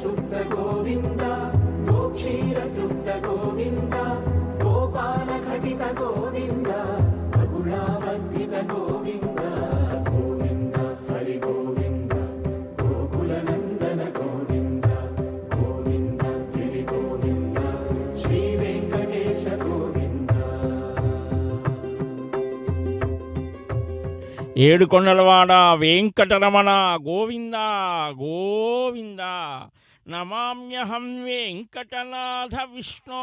సుప్త గోవింద గోక్షీర తృప్త గోవింద గోపాల ఘటిత గోవింద రఘుళావర్ధిత గోవింద గోవింద హరి గోవింద గోకుల నందన గోవింద గోవింద గిరి గోవింద శ్రీ వెంకటేశ గోవింద. ఏడుకొండలవాడ వెంకటరమణ గోవింద గోవింద. నమామ్యహం వెంకటనాథ విష్ణో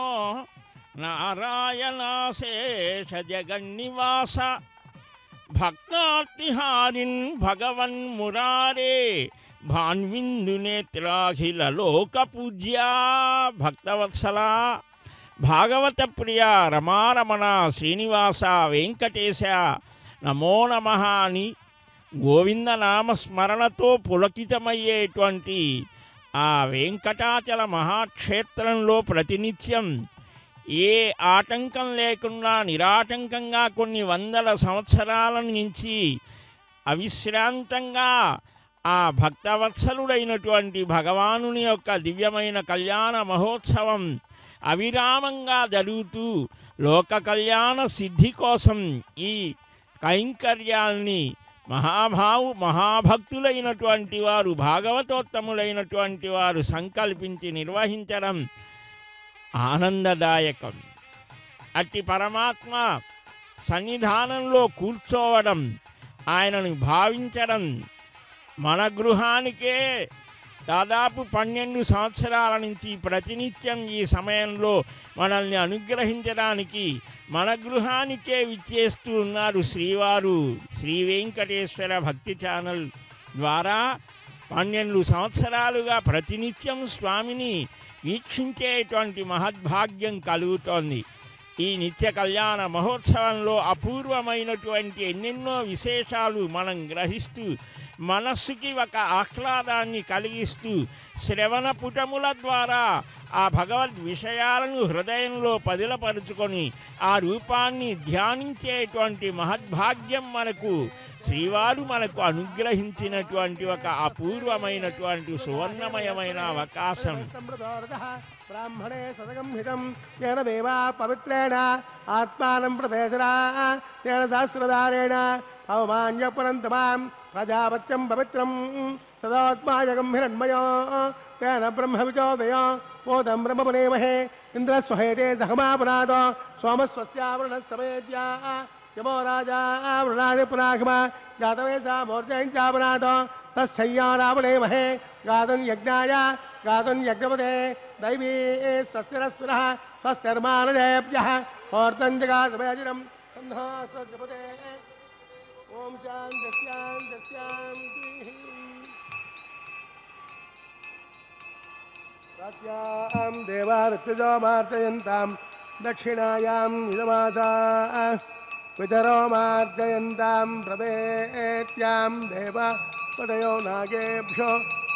నారాయణాశేష జగన్నివాస భక్తార్తిహారిన్ భగవన్ మురారే భాన్విందునేత్రాఖిల లోక పూజ్యా. భక్తవత్సల భాగవత ప్రియ రమారమణ శ్రీనివాస వెంకటేశ నమో నమః అని గోవిందనామస్మరణతో పులకితమయ్యేటువంటి ఆ వెంకటాచల మహాక్షేత్రంలో ప్రతినిత్యం ఏ ఆటంకం లేకుండా నిరాటంకంగా కొన్ని వందల సంవత్సరాల నుంచి అవిశ్రాంతంగా ఆ భక్తవత్సలుడైనటువంటి భగవానుని యొక్క దివ్యమైన కళ్యాణ మహోత్సవం అవిరామంగా జరుగుతూ లోక కళ్యాణ సిద్ధి కోసం ఈ కైంకర్యాల్ని మహాభక్తులైనటువంటి వారు భాగవతోత్తములైనటువంటి వారు సంకల్పించి నిర్వహించడం ఆనందదాయకం. అట్టి పరమాత్మ సన్నిధానంలో కూర్చోవడం, ఆయనను భావించడం మన గృహానికే దాదాపు 12 సంవత్సరాల నుంచి ప్రతినిత్యం ఈ సమయంలో మనల్ని అనుగ్రహించడానికి మన గృహానికే విచ్చేస్తూ ఉన్నారు శ్రీవారు. శ్రీ వెంకటేశ్వర భక్తి ఛానల్ ద్వారా 12 సంవత్సరాలుగా ప్రతినిత్యం స్వామిని వీక్షించేటువంటి మహద్భాగ్యం కలుగుతోంది. ఈ నిత్య కళ్యాణ మహోత్సవంలో అపూర్వమైనటువంటి ఎన్నెన్నో విశేషాలు మనం గ్రహిస్తూ మనస్సుకి ఒక ఆహ్లాదాన్ని కలిగిస్తూ శ్రవణ పుటముల ద్వారా ఆ భగవద్ విషయాలను హృదయంలో పదిలపరుచుకొని ఆ రూపాన్ని ధ్యానించేటువంటి మహద్భాగ్యం మనకు శ్రీవారు మనకు అనుగ్రహించినటువంటి ఒక అపూర్వమైనటువంటి సువర్ణమయమైన అవకాశం. బ్రాహ్మణే సదగంహితం తేన దేవా పవిత్రేణ ఆత్మానం ప్రదేశరా తేన సహస్రధారేణ అవమాన్యపురంతమాం ప్రజాపత్యం పవిత్రం సదాత్మాయగం హిరణ్మయో తేన బ్రహ్మ విచోదయో ఓదం బ్రహ్మపునేమహే ఇంద్రస్వహేతే సహమాపునాదో సోమస్వస్యావృణస్తమేద్యా యమో రాజా వృణాది పురాగమ జాతవేశా మూర్జయించాపునాదో తస్సయ్యా రావణేమహే గాతున్ యజ్ఞాయ గాతున్ యజ్ఞపదే దైవీ స్వస్తిరస్తునః స్వస్తిర్మానజేభ్యః ఓర్తం జగాతమేజిరం సంధో స్వజపదే. ఓం శాంతి శాంతి శాంతి. సత్యాం దేవార్తిజో మార్జయంతాం దక్షిణాయాం ఇదమాసా పితరో మార్జయంతాం ప్రవేత్యాం దేవ పదయో నాగేభ్యో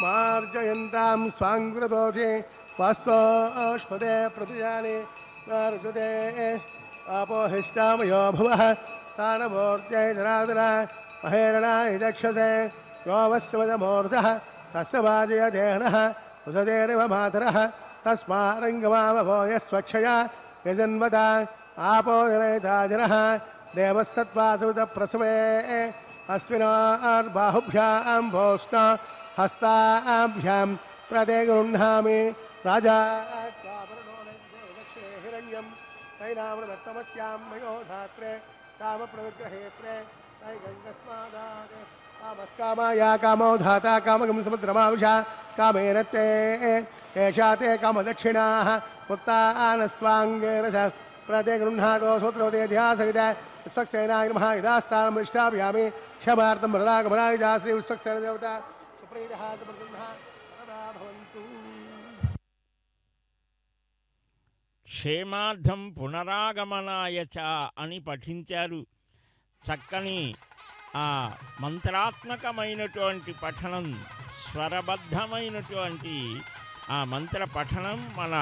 మార్జయంతాం స్వాంగ్రదోషే వాస్తోష్పదే ప్రతిజాని నార్జుదే ఆపోహిష్టామయో భువః స్థానమూర్త్యై జనార్దన మహేరణాయ దక్షసే యోవస్వదమూర్ధః తస్య వాజయదేనః ఉదదేరివ మాతరః తస్మారంగమావభోయస్వక్షయా యజన్వత ఆపోదనయతాజనః దేవసత్వాసుత ప్రసవే అస్మినార్బాహుభ్యాం భోష్ణ హస్తాభ్యాం ప్రదే గృహ్ణామి రాజా హిరణ్యం తైలామృతమస్యాం మయోధాత్రే కామప్రవిగ్రహేత్రే తైగస్మాదాదే కామకామాయా కామో ధాతా కామగం సముద్రమావిషా కామేన తే ఏషా తే కామదక్షిణాః ముక్తానస్వాంగేరస ప్రదే గృహ్ణాదో సూత్రవతే ధ్యాసవిద విశ్వక్సేనాయ నమః ఇదాస్థానం ఇష్టాభ్యామి క్షమార్థం మరణాగమనాయ శ్రీ విశ్వక్సేన దేవత సుప్రీతః తమగృహ్ణః సదా భవంతు. క్షేమార్థం పునరాగమనాయ చ అని పఠించారు. చక్కని ఆ మంత్రాత్మకమైనటువంటి పఠనం, స్వరబద్ధమైనటువంటి ఆ మంత్ర పఠనం మన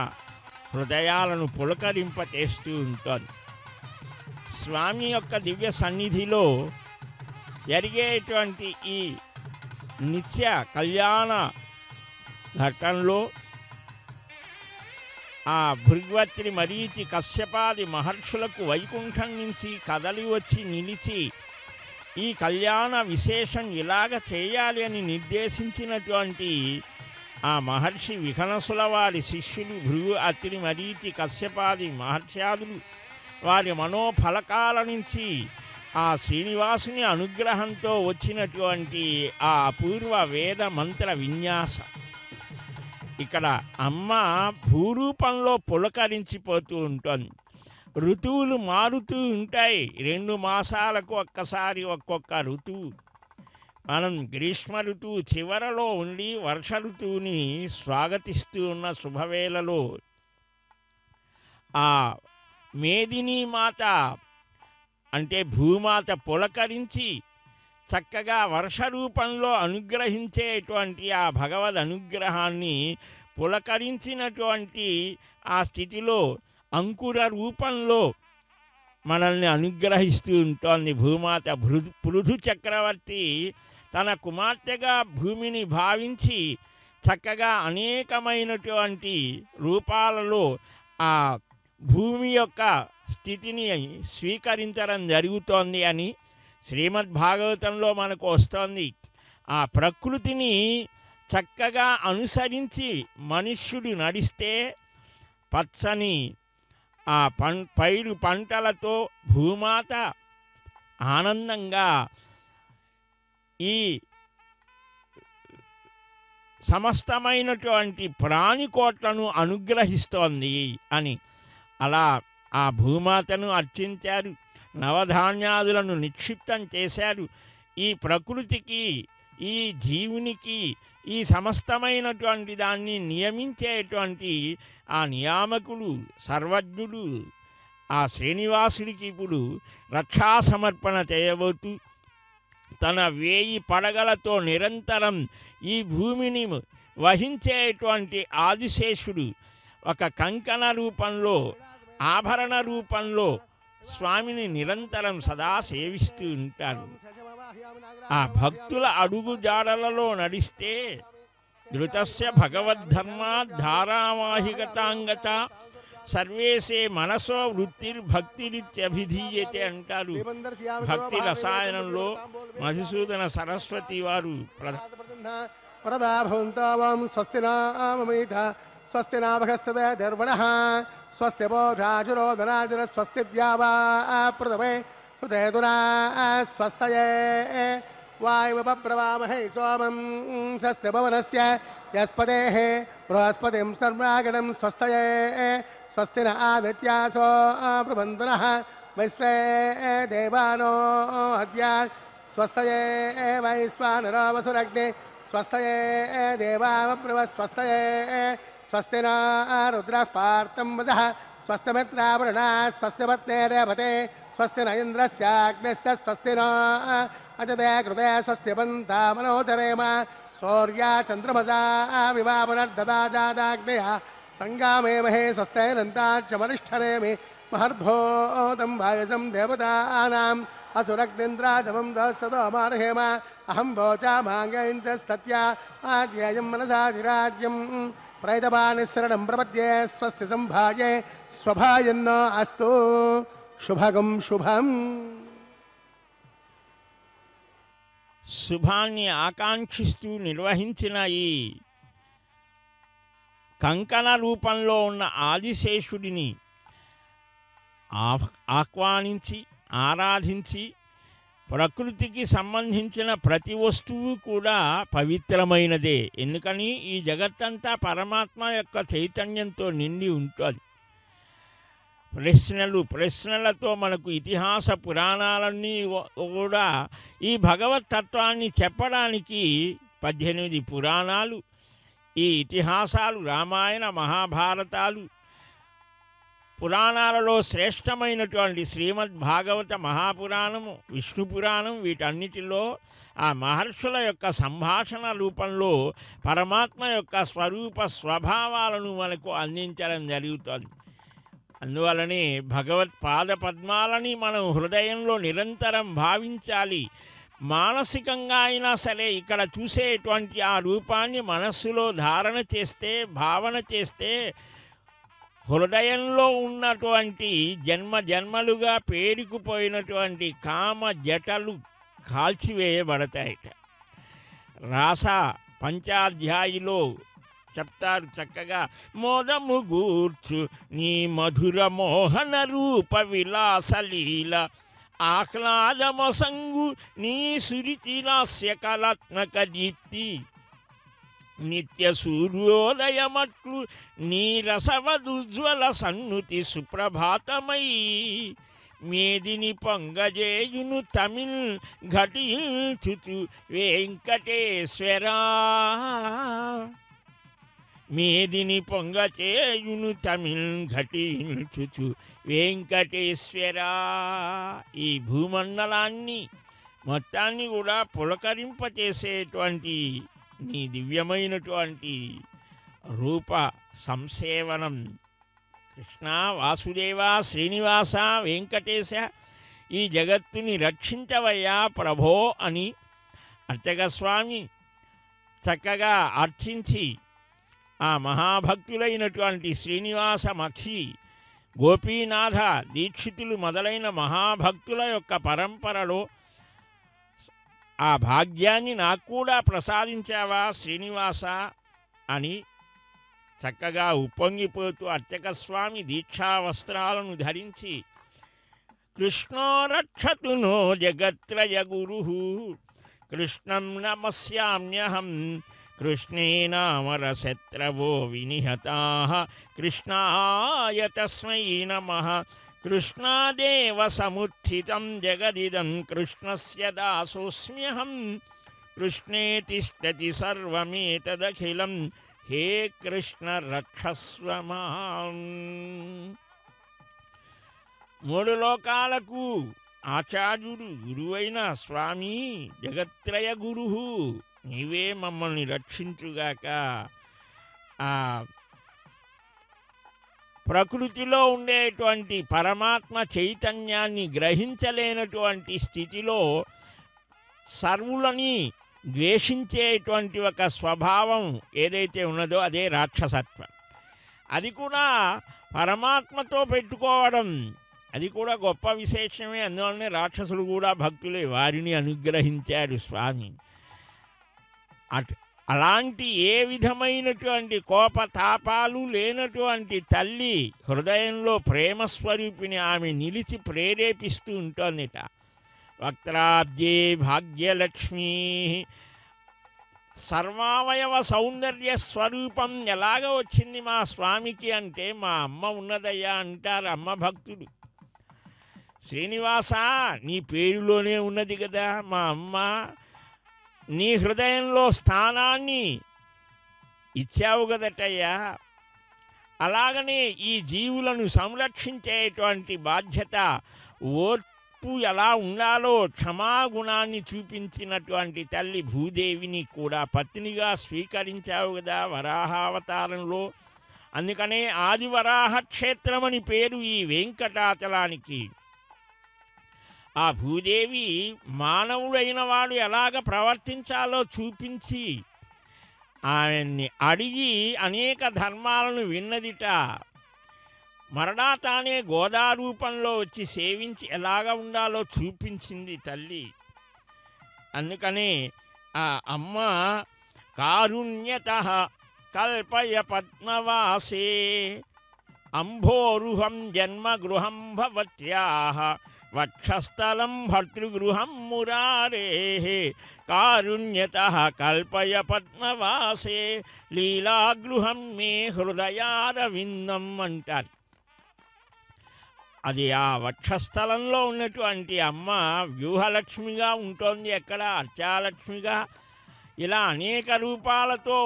హృదయాలను పులకరింపచేస్తూ ఉంటుంది. స్వామి యొక్క దివ్య సన్నిధిలో జరిగేటువంటి ఈ నిత్య కళ్యాణ ఘట్టంలో ఆ భృగ్వత్రి మరీచి కశ్యపాది మహర్షులకు వైకుంఠం నుంచి కదలి వచ్చి నిలిచి ఈ కళ్యాణ విశేషం ఇలాగ చేయాలి అని నిర్దేశించినటువంటి ఆ మహర్షి విఘనసుల వారి శిష్యులు భృగు అత్రి మరీచి కశ్యపాది మహర్షాదులు వారి మనోఫలకాల నుంచి ఆ శ్రీనివాసుని అనుగ్రహంతో వచ్చినటువంటి ఆ అపూర్వ వేద మంత్ర విన్యాస. ఇక్కడ అమ్మ భూరూపంలో పులకరించిపోతూ ఉంటుంది. ఋతువులు మారుతూ ఉంటాయి. 2 మాసాలకు ఒక్కసారి ఒక్కొక్క ఋతువు. మనం గ్రీష్మ ఋతువు చివరలో ఉండి వర్ష ఋతువుని స్వాగతిస్తూ ఉన్న శుభవేళలో ఆ మేదినీ మాత అంటే భూమాత పులకరించి చక్కగా వర్ష రూపంలో అనుగ్రహించేటువంటి ఆ భగవద్ అనుగ్రహాన్ని పులకరించినటువంటి ఆ స్థితిలో అంకుర రూపంలో మనల్ని అనుగ్రహిస్తూ ఉంటుంది భూమాత. పృథు చక్రవర్తి తన కుమార్తెగా భూమిని భావించి చక్కగా అనేకమైనటువంటి రూపాలలో ఆ భూమి యొక్క స్థితిని స్వీకరించడం జరుగుతోంది అని శ్రీమద్భాగవతంలో మనకు వస్తోంది. ఆ ప్రకృతిని చక్కగా అనుసరించి మనుష్యుడు నడిస్తే పచ్చని ఆ పైరు పంటలతో భూమాత ఆనందంగా ఈ సమస్తమైనటువంటి ప్రాణికోట్లను అనుగ్రహిస్తోంది అని అలా ఆ భూమాతను అర్చించారు. నవధాన్యాదులను నిక్షిప్తం చేశారు. ఈ ప్రకృతికి ఈ జీవునికి ఈ సమస్తమైనటువంటి దాన్ని నియమించేటువంటి ఆ నియామకుడు సర్వజ్ఞుడు ఆ శ్రీనివాసుడికి ఇప్పుడు రక్షా సమర్పణ చేయబోతూ తన 1000 పడగలతో నిరంతరం ఈ భూమిని వహించేటువంటి ఆదిశేషుడు ఒక కంకణ రూపంలో ఆభరణ రూపంలో స్వామిని నిరంతరం సదా సేవిస్తూ ఉంటారు. ఆ భక్తుల అడుగు జాడలలో నడిస్తే ధృతస్య భగవద్ధర్మాధారావాహిగతాంగత సర్వేసే మనసో వృత్తిర్భక్తిరిత్యభిధీయతే అంటారు భక్తి రసాయనంలో మధుసూదన సరస్వతి వారు. స్వస్తి నాభగస్తదర్వణః స్వస్తి భోజాజురోదనాజుర స్వస్తి ద్యావా ప్రథమే సుతేతునా స్వస్తయే వాయుమపప్రవామహే సోమం స్వస్తి భవనస్య యస్పదేః బృహస్పతిం సర్వాగణం స్వస్తయే స్వస్తి న ఆదిత్యాసో ప్రబంధనః వైశ్వే దేవానో అద్య స్వస్తయే వైశ్వానరో వసురగ్నే స్వస్తయే దేవామబ్రవ స్వస్తయే స్వస్తి న రుద్రః పార్థం వసః స్వస్తి మిత్రావరుణా స్వస్తి పత్నే రేవతే స్వస్తి న ఇంద్రస్యాగ్నిశ్చ స్వస్తి న అజతే కృతే స్వస్తి పంతామనోచరేమ సౌర్యా చంద్రమసా వివాపునర్దదాజాదాగ్నేయ సంగామేమహే స్వస్తైరంతాక్షమనిష్ఠరేమి మహర్భూతం భాయసం దేవతానాం అసురగ్నింద్రాజమం దస్తదోమార్హేమ అహం భోచామాంగైంతస్తత్యా ఆధ్యేయం మనసాధిరాజ్యం ప్రైతపానిశరణం ప్రపద్యే స్వస్తి సంభాయే స్వభాయన్నో అస్తు శుభగం శుభం. శుభాన్ని ఆకాంక్షిస్తూ నిర్వహించిన ఈ కంకణ రూపంలో ఉన్న ఆదిశేషుడిని ఆహ్వానించి ఆరాధించి ప్రకృతికి సంబంధించిన ప్రతి వస్తువు కూడా పవిత్రమైనదే. ఎందుకని ఈ జగత్తంతా పరమాత్మ యొక్క చైతన్యంతో నిండి ఉంటుంది. ప్రశ్నలతో మనకు ఇతిహాస పురాణాలన్నీ కూడా ఈ భగవతత్వాన్ని చెప్పడానికి 18 పురాణాలు, ఈ ఇతిహాసాలు రామాయణ మహాభారతాలు, పురాణాలలో శ్రేష్టమైనటువంటి శ్రీమద్భాగవత మహాపురాణము, విష్ణు పురాణం, వీటన్నిటిలో ఆ మహర్షుల యొక్క సంభాషణ రూపంలో పరమాత్మ యొక్క స్వరూప స్వభావాలను మనకు అందించడం జరుగుతుంది. అందువలనే భగవత్ పాద పద్మాలని మనం హృదయంలో నిరంతరం భావించాలి. మానసికంగా అయినా సరే ఇక్కడ చూసేటువంటి ఆ రూపాన్ని మనస్సులో ధారణ చేస్తే, భావన చేస్తే హృదయంలో ఉన్నటువంటి జన్మ జన్మలుగా పేరుకుపోయినటువంటి కామ జటలు కాల్చివేయబడతాయట. రాస పంచాధ్యాయిలో చెప్తారు చక్కగా, మోదము గూర్చు నీ మధుర మోహన రూప విలాసలీల, ఆహ్లాదమొసంగు నీ సురితి లాస్య కళాత్మక దీప్తి, నిత్య సూర్యోదయమట్లు నీ రసవదుజ్వల సన్నుతి సుప్రభాతమై, మేదిని పొంగజేయును తమిళ్ ఘటించుచు వెంకటేశ్వరా, మేదిని పొంగచేయును తమిళ్ ఘటించుచు వెంకటేశ్వరా. ఈ భూమండలాన్ని మొత్తాన్ని కూడా పులకరింపచేసేటువంటి నీ దివ్యమైనటువంటి రూప సంసేవనం కృష్ణ, వాసుదేవ, శ్రీనివాస, వెంకటేశ, ఈ జగత్తుని రక్షించవయ్యా ప్రభో అని అర్చకస్వామి చక్కగా అర్చించి ఆ మహాభక్తులైనటువంటి శ్రీనివాస మఖి, గోపీనాథ దీక్షితులు మొదలైన మహాభక్తుల యొక్క పరంపరలో ఆ భాగ్యాన్ని నాకు కూడా ప్రసాదించావా శ్రీనివాస అని చక్కగా ఉప్పొంగిపోతూ అర్చకస్వామి దీక్షా వస్త్రాలను ధరించి, కృష్ణో రక్షతు నో జగత్రయ గురు, కృష్ణం నమస్యామ్యహం, కృష్ణేనామరశత్రవో వినిహతాః, కృష్ణాయ తస్మై నమః, కృష్ణాదేవ సముత్థితం జగదిదం, కృష్ణస్య దాసోస్మ్యహం, కృష్ణే తిష్టతి సర్వమేతదఖిలం, హే కృష్ణ రక్షస్వ మాం. మూడు లోకాలకు ఆచార్యుడు గురువైన స్వామి, జగత్రయ గురు, నీవే మమ్మల్ని రక్షించుగాక. ఆ ప్రకృతిలో ఉండేటువంటి పరమాత్మ చైతన్యాన్ని గ్రహించలేనటువంటి స్థితిలో సర్వులని ద్వేషించేటువంటి ఒక స్వభావం ఏదైతే ఉన్నదో అదే రాక్షసత్వం. అది కూడా పరమాత్మతో పెట్టుకోవడం, అది కూడా గొప్ప విశేషమే. అందువల్లనే రాక్షసులు కూడా భక్తులే, వారిని అనుగ్రహించాడు స్వామి. అలాంటి ఏ విధమైనటువంటి కోపతాపాలు లేనటువంటి తల్లి హృదయంలో ప్రేమస్వరూపిణి ఆమె నిలిచి ప్రేరేపిస్తూ ఉంటోందిట. వక్త్రాబ్జే భాగ్యలక్ష్మీ, సర్వావయవ సౌందర్య స్వరూపం ఎలాగ వచ్చింది మా స్వామికి అంటే, మా అమ్మ ఉన్నదయ్యా అంటారు అమ్మ భక్తుడు. శ్రీనివాస, నీ పేరులోనే ఉన్నది కదా మా అమ్మ, నీ హృదయంలో స్థానాన్ని ఇచ్చావు కదటయ్యా. అలాగనే ఈ జీవులను సంరక్షించేటువంటి బాధ్యత, ఓర్పు ఎలా ఉండాలో క్షమాగుణాన్ని చూపించినటువంటి తల్లి భూదేవిని కూడా పత్నిగా స్వీకరించావు కదా వరాహావతారంలో. అందుకనే ఆదివరాహ క్షేత్రమని పేరు ఈ వెంకటాచలానికి. ఆ భూదేవి మానవుడైన వాడు ఎలాగ ప్రవర్తించాలో చూపించి ఆయన్ని అడిగి అనేక ధర్మాలను విన్నదిట. మరలా తానే గోదారూపంలో వచ్చి సేవించి ఎలాగ ఉండాలో చూపించింది తల్లి. అందుకనే ఆ అమ్మ కారుణ్యతః కల్పయ పద్మవాసే, అంభోరుహం జన్మగృహం భవత్యాః, వక్షస్థలం భర్తృగృహం మురారేః, కారుణ్యతః కల్పయ పద్మవాసే, లీలాగృహం మే హృదయారవిందం అంటారు. అది ఆ వక్షస్థలంలో ఉన్నటువంటి అమ్మ వ్యూహలక్ష్మిగా ఉంటుంది, ఎక్కడ అర్చాలక్ష్మిగా. ఇలా అనేక రూపాలతో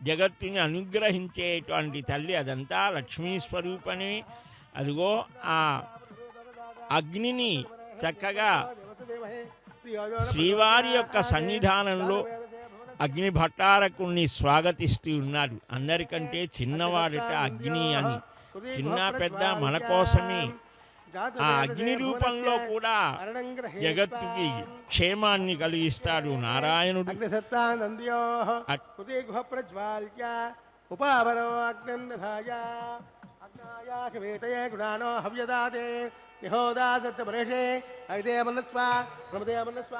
జగత్తుని అనుగ్రహించేటువంటి తల్లి, అదంతా లక్ష్మీ స్వరూపమే. అదిగో ఆ అగ్నిని చక్కగా శ్రీవారి యొక్క సన్నిధానంలో అగ్ని భట్టారకుల్ని స్వాగతిస్తూ ఉన్నారు. అందరికంటే చిన్నవాడట అగ్ని అని. చిన్న పెద్ద మన కోసమే ఆ అగ్ని రూపంలో కూడా జగత్తుకి క్షేమాన్ని కలిగిస్తాడు నారాయణుడు. అగ్నిసత్తానంద్యో హృది గుహ ప్రజ్వాల్య ఉపావరో అగ్నిధాయ అగ్నాయాకవేతయే గుణానో హవ్యదాతే నిహోదా సత్యపరేషే ఐదే మనస్వ ప్రమదే మనస్వ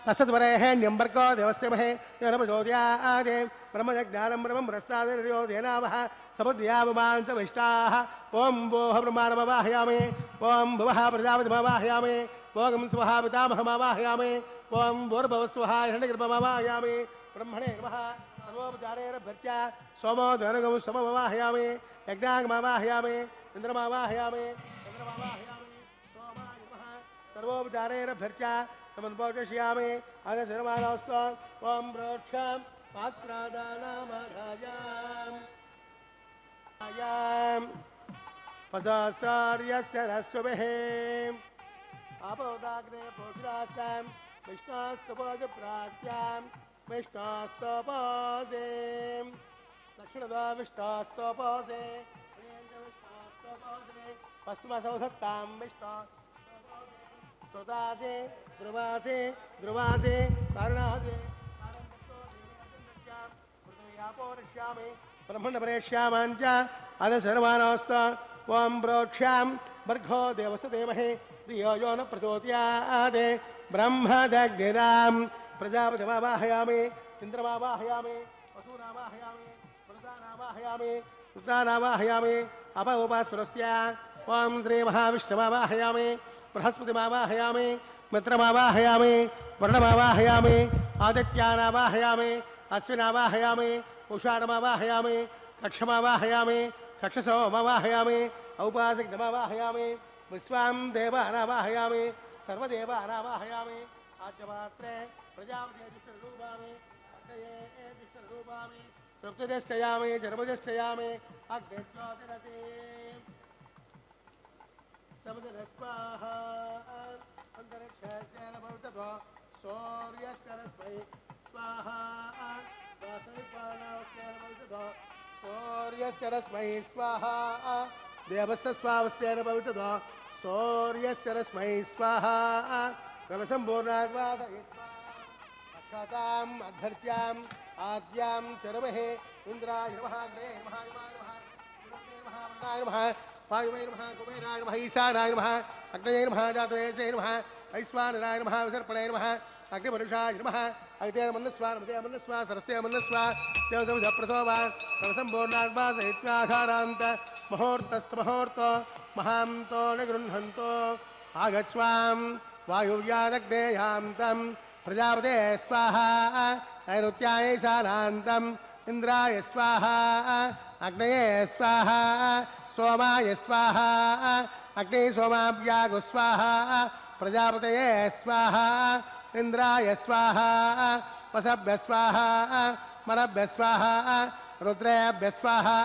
तस्वरेण्यंबर्को देवस्तेमहे नरमजोद्यादे ब्रह्मज्ञानं ब्रह्म प्रस्तादेनावः समुद्यावमांच विष्टाः ओं भोः ब्रह्माणमवाहयामि ओं भुवः प्रजापतिमवाहयामि ओं स्वः पितामहमवाहयामि ओं भूर्भुवस्वः हिरण्यगर्भमवाहयामि ब्रह्मणे नमः सर्वोपचारेरभ्यर्च्य सोमो धनगं सममवाहयामि यज्ञागमवाहयामि इन्द्रमवाहयामि चन्द्रमवाहयामि सोमाय नमः सर्वोपचारेरभ्यर्च्य समन्पोषयामि अगशर्माणोऽस्तु ओं प्रोक्षां पात्रादानामरायां पसासार्यस्य रस्वभिः आपोदाग्ने पोषरास्तां विष्णास्तपोजप्राच्यां विष्णास्तपोजे दक्षिणदा विष्णास्तपोजे पश्चिमसौधत्तां विष्णा श्रोतासे ध्रुवासे ध्रुवासे कारणासे पृथिव्यापोरक्ष्यामि ब्रह्मण्डपरेष्यामाञ्च अदशर्माणोऽस्त ओं प्रोक्ष्यां भर्गो देवस्य देमहे धियो यो न प्रचोदयात् ब्रह्मदग्निरां प्रजापतिमावाहयामि इन्द्रमावाहयामि वसूनावाहयामि वृतानावाहयामि ऋतानावाहयामि अप उपास्वरस्य ओं श्रीमहाविष्णुमावाहयामि बृहस्पतिमावाहयामि मित्रमावाहयामि वर्णमावाहयामि आदित्यानावाहयामि अश्विनावाहयामि उषाणमावाहयामि कक्षमावाहयामि कक्षसोमवाहयामि औपासिकमावाहयामि विश्वां देवानावाहयामि सर्वदेवानावाहयामि आद्यमात्रे प्रजापते विष्णुरूपामि अग्नये विष्णुरूपामि तृप्तिदश्चयामि जन्मदश्चयामि अग्निज्योतिरसे समुद्रस्वाहा अंतरिक्षेन भवतो सूर्यस्य रश्मै स्वाहा वासविपानावस्तेन भवतो सूर्यस्य रश्मै स्वाहा देवस्य स्वावस्तेन भवतो सूर्यस्य रश्मै स्वाहा कलसम्पूर्णाद्वादयित्वा अक्षताम् अभ्यर्च्याम् आद्यां चरमहे इन्द्राय नमः अग्ने नमः नमः वायुवे नमः कुबेराय नमः ईशानाय नमः अग्नये नमः जातवेशे नमः ऐश्वानराय नमः विसर्पणे नमः अग्निपुरुषाय नमः ऐतेन मन्नस्वा नमते मन्नस्वा सरस्ते मन्नस्वा देवसमुद्रप्रसोवा तमसम्पूर्णाद्वासयित्वाघारान्त मुहूर्तस्मुहूर्तो महान्तो न गृह्णन्तो आगच्छ्वां वायुव्यादग्नेयां तं प्रजापते स्वाहा नैऋत्याय ईशानान्तं इन्द्राय स्वाहा अग्नये स्वाहा सोमाय स्वाहा अग्नि सोमाभ्यागु स्वाहा प्रजापतये स्वाहा इंद्राय स्वाहा वसभ्य स्वाहा मरभ्य स्वाहा रुद्रेभ्य स्वाहा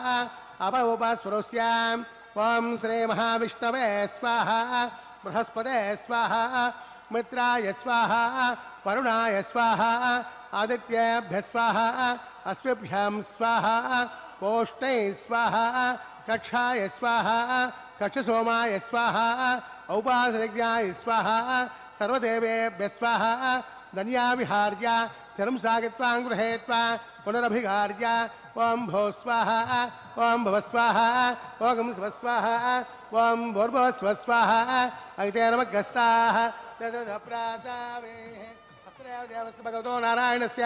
अप उपस्वरुष्यां ओं श्री महाविष्णवे स्वाहा बृहस्पते स्वाहा मित्राय स्वाहा वरुणाय स्वाहा आदित्येभ्य स्वाहा अश्विभ्यां स्वाहा पोष्णे स्वाहा कक्षाय स्वाहा कक्षसोमाय स्वाहा औपासनिज्ञाय स्वाहा सर्वदेवेभ्यः स्वाहा धन्याविहार्य चरं सागित्वां गृहेत्वा पुनरभिहार्य ओं भो स्वाहा ओं भव स्वाहा ओं स्व स्वाहा ओं भूर्भुवः स्व स्वाहा ऐतेनमग्रस्ताः तदप्रासावेः अस्त्रदेवस्य भगवतो नारायणस्य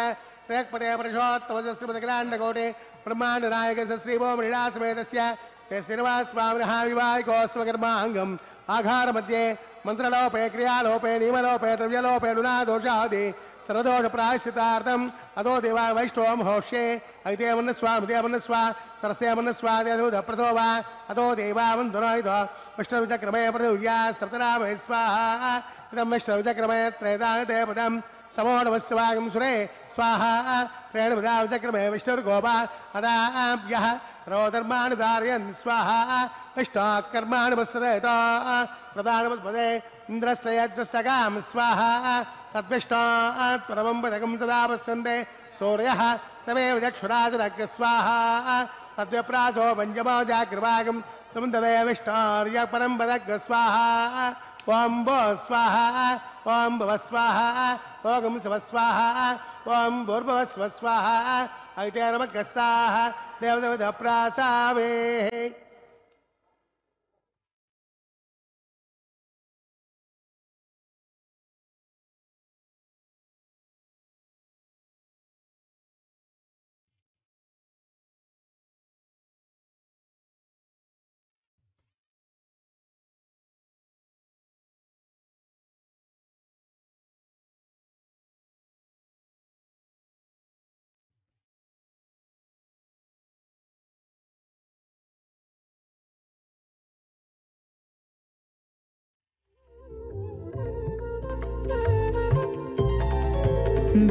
श्रेयःपदे पुरुषोत्तमस्य श्रीमद् ब्रह्माण्डनायकस्य श्रीभूमनिरासमेतस्य श्री श्रीनिवासस्वामिनः विवाहिकोत्सवकर्माङ्गम् आघारमध्ये मन्त्रलोपे क्रियालोपे नियमलोपे द्रव्यलोपे लुनादोषादि सर्वदोषप्रायश्चितार्थम् अतो देवा वैष्णवं होष्ये ऐते मन्नस्वा मुदे मन्नस्वा सरस्ते मन्नस्वा देवप्रसोवा अतो देवावन्दनायितो विष्णुविचक्रमे पृथिव्या सप्तनामे स्वाहा इदं विष्णुविचक्रमे त्रैदायते पदं समोनमस्वागं सुरे स्वाहा त्रेणुपदाविचक्रमे विष्णुर्गोपा अदाभ्यः रोधर्माणि धारयन् स्वाहा विष्णात् कर्माणि वत्सरेत प्रधानमस्पदे इन्द्रस्य यज्ञसगां स्वाहा तद्विष्णात् परमं पदकं सदा वत्सन्ते सूर्यः तमेव चक्षुराजनग् स्वाहा तद्व्यप्रासो पञ्चमो जाग्रवागं समुद्रदेविष्टार्य परं पदग् स्वाहा ओम भो स्वाहा ओम भव स्वाहा ओम शिव स्वाहा ओम भूर्भुव स्व स्वाहा ऐतेरमग्रस्ताः देवदेवताप्रासावे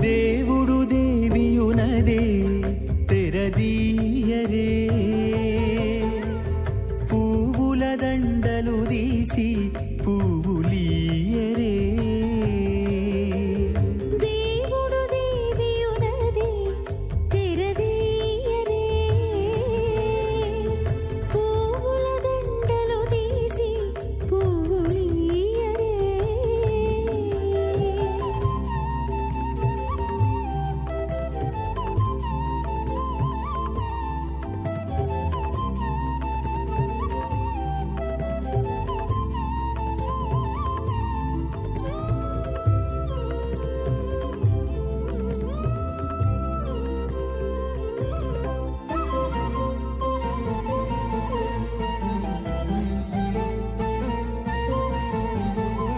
దేవుడు దేవియునదే తెరదీయరే పువ్వుల దండలు తీసి పువ్వులీయరే దేవుడు దేవియునదే తెరదీయరే పువ్వుల దండలు తీసి పువ్వులీయరే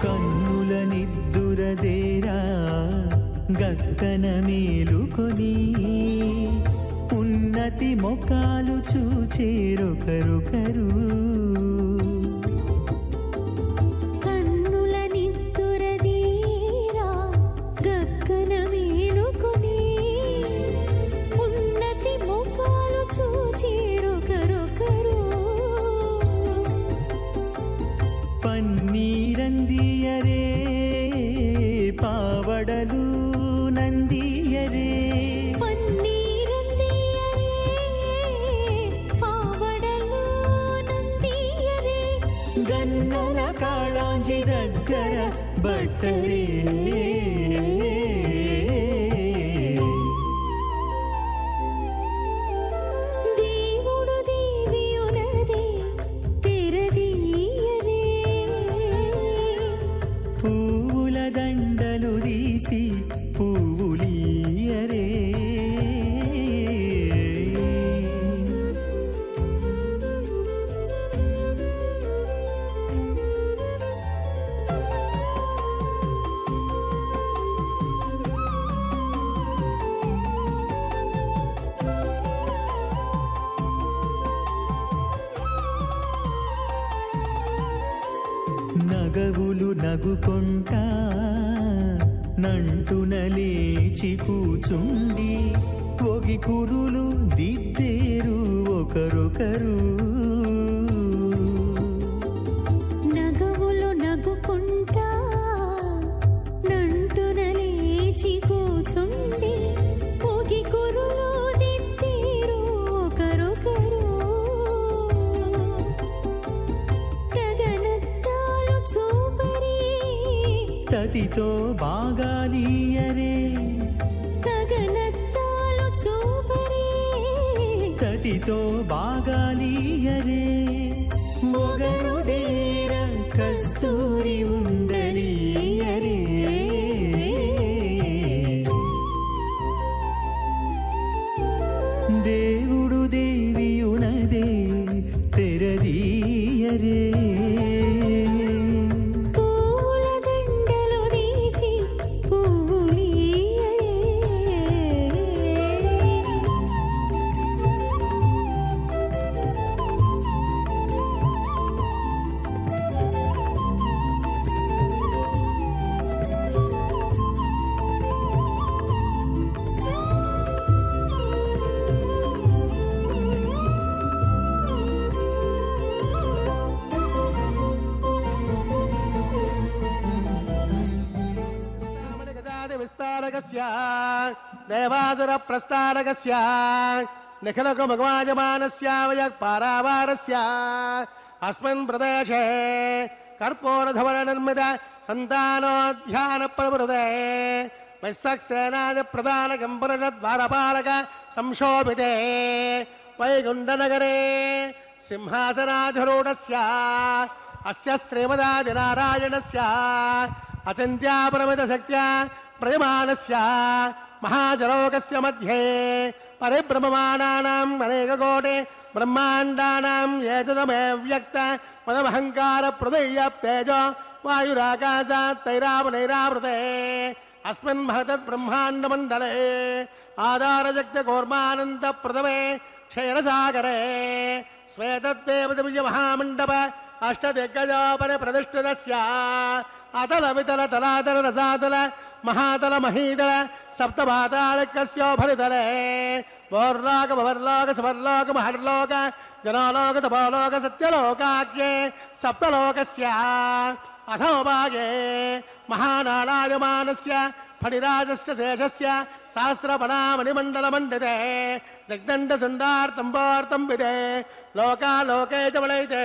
కన్నుల నిద్దురదేరా గక్కన మేలుకొని ఉన్నతి మొకాలు చూచేరొకరొకరు కన్నుల నిద్దురదీరా గక్కన మేలుకొని ఉన్నతి ముఖాలు చూచేరొకరొకరు పన్నీరందియరే పావడలు నందియరే పన్నీరందియరే పావడలు నందియరే గన్నల కాళాంజి దగ్గర బట్టరే దేవుడు దేవియునదే తెరదీయరే పువ్వుల దండలు తీసి పువ్వులీయరే నగవులు నగుకొంటా నంటున లేచి కూచుండి ఒగి కురులు దిద్దేరు ఒకరొకరు నగవులు నగుకుంటా నంటున లేచి కూచుండి పొగి కురులు దిద్దేరు ఒకరొకరు గగనత్తాలు చూపరి తతితో బాగాలీయరే గగనత్తాలు చూపరి తతితో బాగాలీయరే మొగరుదేర కస్తూరి ఉండలీయరే దేవుడు దేవియునదే తెరదీయరే పూల దండలు తీసి పువ్వులీయరే विस्तारकस्य देवासुर प्रस्तारकस्य నిఖిలకు భగవాజమానస్య వయఃపారావారస్య అస్మిన్ ప్రదేశే కర్పూరధవన నిర్మిత సంతానోధ్యాన ప్రవృతే వైశ్వక్సేనాది ప్రధాన కంపురుష ద్వారపాలక సంశోభితే వైకుంఠనగరే సింహాసనాధిరూఢస్య అస్య శ్రీమదాదినారాయణస్య అచింత్యాపరమిత శక్త్యా ప్రయమానస్య మహాజలోకస్య మధ్యే పరిభ్రమమానానాం అనేకకోటి బ్రహ్మాండానాం ఏతదమే వ్యక్త పదమహంకార ప్రదయ్య తేజో వాయురాకాశాత్ తైరావనైరావృతే అస్మిన్ మహతత్ బ్రహ్మాండమండలే ఆధారశక్తి కూర్మానంద ప్రథమే క్షీరసాగరే శ్వేతద్దేవదివ్య మహామండప అష్టదిగ్గజోపరి ప్రతిష్ఠితస్య అతల వితల తలాతల రసాతల మహాతల మహీతల సప్తపాతాళికస్యోపరితలే భోర్లోక భవర్లోక సువర్లోక మహర్లోక జనోలోక తపోలోక సత్యలోకాఖ్యే సప్తలోకస్య అథోభాగే మహానాళాయమానస్య ఫణిరాజస్య శేషస్య సహస్రపణామణిమండలమండితే దిగ్దండసుండార్తంబోర్తం విదే లోకాలోకే చ వలైతే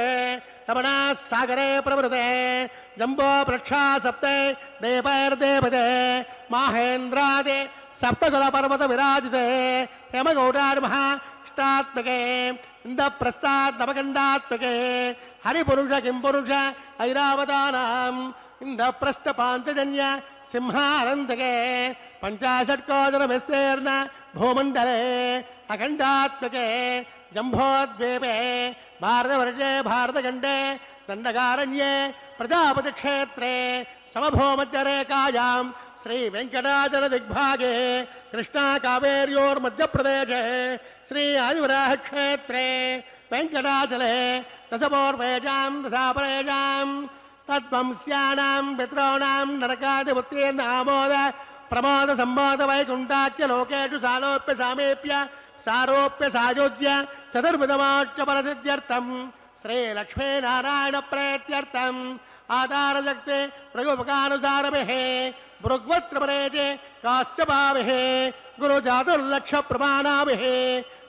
రమణా సాగరే ప్రవృతే జంబో వృక్షా సప్తే దేవైర్దేవతే మాహేంద్రాదే సప్తకుల పర్వత విరాజితే యమగౌడార్మః ఇష్టాత్మకే ఇంద్రప్రస్థాత్మకండాత్మకే హరిపురుష కింపురుష ఐరావతానాం ఇంద్రప్రస్థ పాంచజన్య సింహానందకే పంచాశత్కోదర విస్తీర్ణ భూమండలే అఖండాత్మకే జంభోద్వీపే భారతవర్షే భారతఖండే దండకారణ్యే ప్రజాపతి క్షేత్రే సమభూమధ్యరేఖాయాం శ్రీ వెంకటాచల దిగ్భాగే కృష్ణా కావేర్యోర్మధ్యప్రదేశే శ్రీ ఆదివరాహ క్షేత్రే వెంకటాచలే దశపూర్వేషాం దశాపరేషాం తద్వంశ్యానాం పితॄణాం నరకాదిముత్తీర్ణామోద ప్రమోద సంబోధ వైకుంఠాఖ్య లోకేషు సాలోప్య సామీప్య సారోప్య సాయోజ్య చతుర్విధమోక్ష పరసిద్ధ్యర్థం శ్రీ లక్ష్మీనారాయణ ప్రేత్యర్థం ఆధారశక్తి రఘుముఖానుసారభిః భృగ్వత్రపరేచే కాశ్యపాభిః గురుచాతుర్లక్ష ప్రమాణాభిః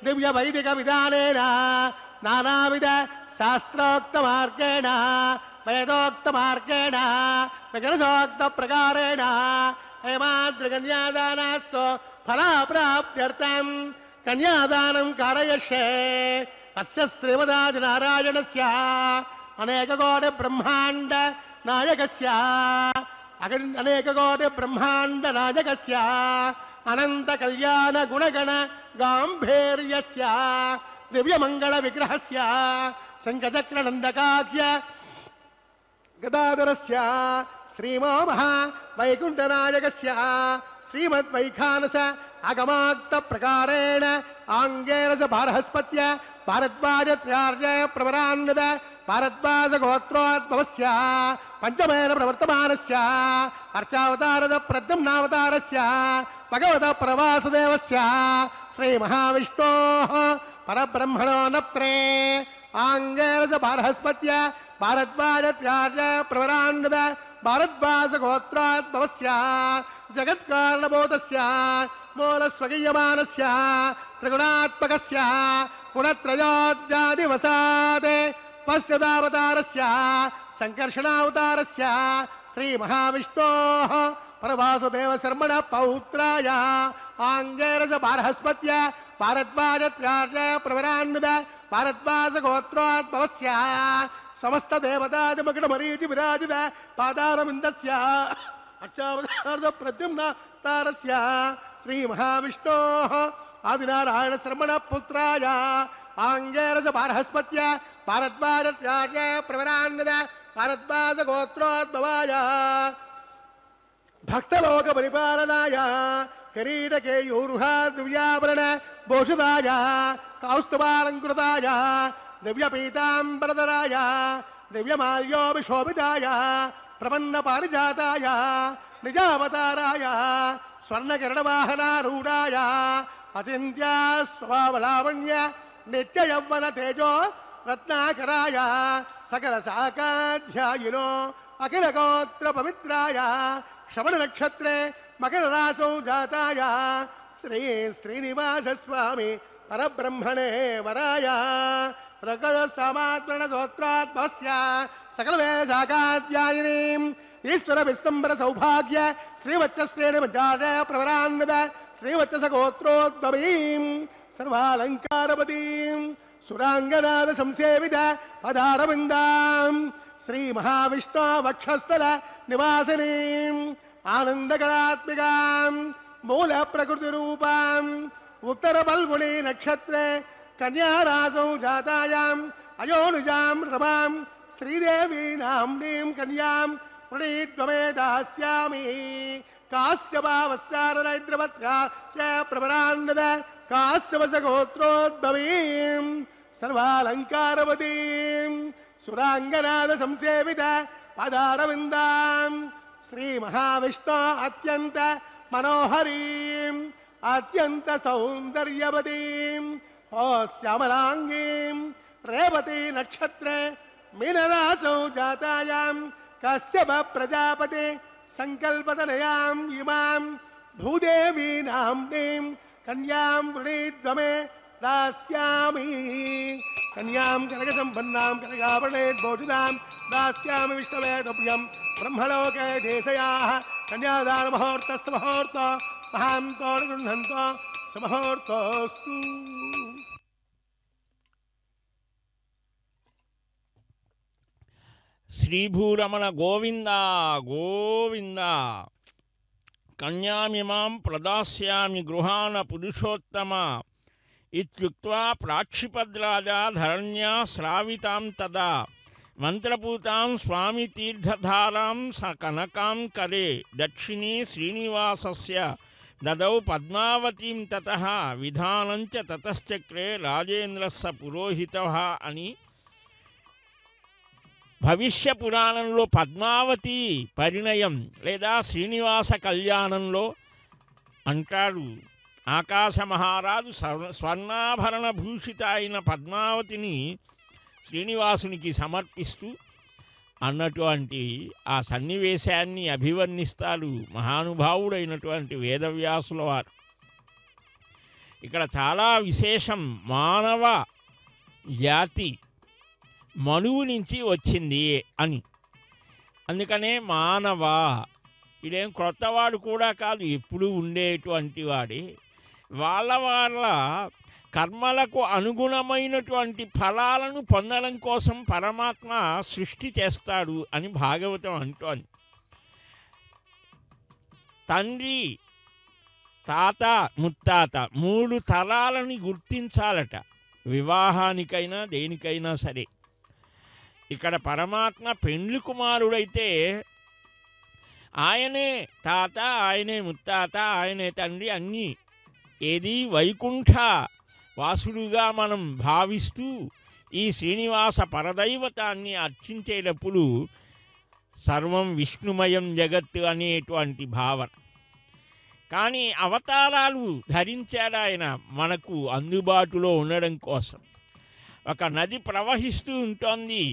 దివ్య వైదిక విధానేన నానావిధ శాస్త్రోక్త మార్గేణ వేదోక్త మార్గేణ విగణసోక్త ప్రకారేణ హేమాద్రికన్యాదానాస్తో ఫలాప్రాప్త్యర్థం కన్యాదానం కారయష్యే అస్య శ్రీమదాదినారాయణస్య అనేకకోటి బ్రహ్మాండ నాయకస్య అనేకకోటి బ్రహ్మాండ నాయకస్య అనంత కళ్యాణ గుణగణ గాంభీర్యస్య దివ్యమంగళ విగ్రహస్య శంఖచక్ర నందకాఖ్య గదాధరస్య శ్రీమోమః వైకుంఠనాయకస్య శ్రీమద్వైఖానస అగమాక్త ప్రకారేణ ఆంగేరస బారహస్పత్య భారద్వాజత్యార్య ప్రవరాన్విత భారద్వాజ గోత్రోద్భవస్య పంచమేన ప్రవర్తమానస్య అర్చావతారద ప్రద్యుమ్నావతారస్య భగవత ప్రవాసుదేవస్య శ్రీ మహావిష్ణోః పరబ్రహ్మణో నప్త్రే ఆంగేరస బారహస్పత్య భారద్వాజత్యార్య ప్రవరాన్విత భారద్వాజ గోత్రోద్భవస్య జగత్కారణభూతస్య మూలస్వగీయమానస్య త్రిగుణాత్మకస్య గుణత్రయోజ్జాదివసాదే పశ్యదావతారస్య సంకర్షణావతారస్య శ్రీ మహావిష్ణోః పరవాసుదేవ శర్మణ పౌత్రాయ ఆంగేరస బారహస్పత్య భారద్వాజత్యార్య ప్రవరాన్విత భారద్వాజ గోత్రోద్భవస్య సమస్త దేవతాదిమకుట మరీచి విరాజిత పాదారవిందస్య అర్చావతార ప్రద్యుమ్నావతారస్య శ్రీ మహావిష్ణోః ఆదినారాయణ శర్మణ పుత్రాయ ఆంగేరస బారహస్పత్య భారద్వాజత్యార్య ప్రవరాన్విత భారద్వాజ గోత్రోద్భవాయ భక్తలోక పరిపాలనాయ కిరీటకేయూరుహ దివ్యాభరణ భూషితాయ కౌస్తుభాలంకృతాయ దివ్యపీతాంబరధరాయ దివ్యమాల్యోభిశోభితాయ ప్రపన్న పారిజాతాయ నిజావతారాయ స్వర్ణకిరణవాహనారూఢాయ అచింత్య స్వభావలావణ్య నిత్యయౌవన తేజో రత్నాకరాయ సకల శాఖాధ్యాయినో అఖిల గోత్ర పవిత్రాయ శ్రవణ నక్షత్రే మకర రాసౌ జాతాయ శ్రీ శ్రీనివాస స్వామి పరబ్రహ్మణే వరాయ రగద సమాత్మణ సోత్రాత్మస్య సకలవే శాకాధ్యాయినీం ఈశ్వర విశ్వంబర సౌభాగ్య శ్రీవచ్చశ్రేణి మంజాట ప్రవరాన్విత శ్రీవచ్చస గోత్రోద్భవీం సర్వాలంకారపదీం సురాంగనాద సంసేవిత పదారవిందాం శ్రీ మహావిష్ణు వక్షస్థల నివాసినీం ఆనందకళాత్మికాం మూల ప్రకృతి రూపాం ఉత్తర ఫల్గుణి నక్షత్రే కన్యారాసౌ జాతాయాం అయోనుజాం రమాం శ్రీదేవి నామ్నీం కన్యాం ప్రణీత్వమే దాస్యామి కాశ్యపావస్యారైద్రవత్రా ప్రవరాన్నద కాశ్యపస గోత్రోద్భవీం సర్వాలంకారవతీం సురాంగనాద సంసేవిత పదారవిందాం శ్రీ మహావిష్ణు అత్యంత మనోహరీం అత్యంత సౌందర్యవతీం ఓ శ్యామలాంగీం రేవతి నక్షత్రే మీనరాసౌ జాతాయాం కశ్యప ప్రజాపతి సంకల్పతనయాం ఇమాం భూదేవీ నామ్నీం కన్యాం వృణీత్వమే దాస్యామి కన్యాం కనక సంపన్నాం కనకాభరణేద్భూషితాం దాస్యామి విష్ణవే ప్రియం బ్రహ్మలోకే దేశయాః కన్యాదాన ముహూర్తస్సు ముహూర్తో మహాంతో గృహంతో సుముహూర్తోస్తు. శ్రీభూరమణ గోవింద గోవింద. కన్యామిమాం ప్రదాస్యామి గృహాన పురుషోత్తమ ఇత్యుక్త్వా ప్రాక్షిపద్రాజా ధరణ్యా శ్రావితాం తదా మంత్రపూతాం స్వామి తీర్థధారాం కనకాం కరే దక్షిణీ శ్రీనివాసస్య దదౌ పద్మావతీం తతః విధానంచ తతశ్చక్రే రాజేంద్రస్య పురోహితః అని భవిష్య పురాణంలో పద్మావతి పరిణయం లేదా శ్రీనివాస కళ్యాణంలో అంటాడు. ఆకాశ మహారాజు స్వర్ణాభరణ భూషిత అయిన పద్మావతిని శ్రీనివాసునికి సమర్పిస్తూ అన్నటువంటి ఆ సన్నివేశాన్ని అభివర్ణిస్తాడు మహానుభావుడైనటువంటి వేదవ్యాసుల వారు. ఇక్కడ చాలా విశేషం. మానవ జాతి మనువు నుంచి వచ్చింది అని, అందుకనే మానవ. ఇదేం క్రొత్తవాడు కూడా కాదు, ఎప్పుడూ ఉండేటువంటి వాడే. వాళ్ళ కర్మలకు అనుగుణమైనటువంటి ఫలాలను పొందడం కోసం పరమాత్మ సృష్టి చేస్తాడు అని భాగవతం అంటోంది. తండ్రి, తాత, ముత్తాత 3 తరాలని గుర్తించాలట, వివాహానికైనా దేనికైనా సరే. ఇక్కడ పరమాత్మ పెండ్లి కుమారుడైతే ఆయనే తాత, ఆయనే ముత్తాత, ఆయనే తండ్రి అన్నీ. ఏది వైకుంఠ వాసుడుగా మనం భావిస్తూ ఈ శ్రీనివాస పరదైవతాన్ని అర్చించేటప్పుడు సర్వం విష్ణుమయం జగత్తు అనేటువంటి భావన. కానీ అవతారాలు ధరించాడు ఆయన మనకు అందుబాటులో ఉండడం కోసం. ఒక నది ప్రవహిస్తూ ఉంటుంది,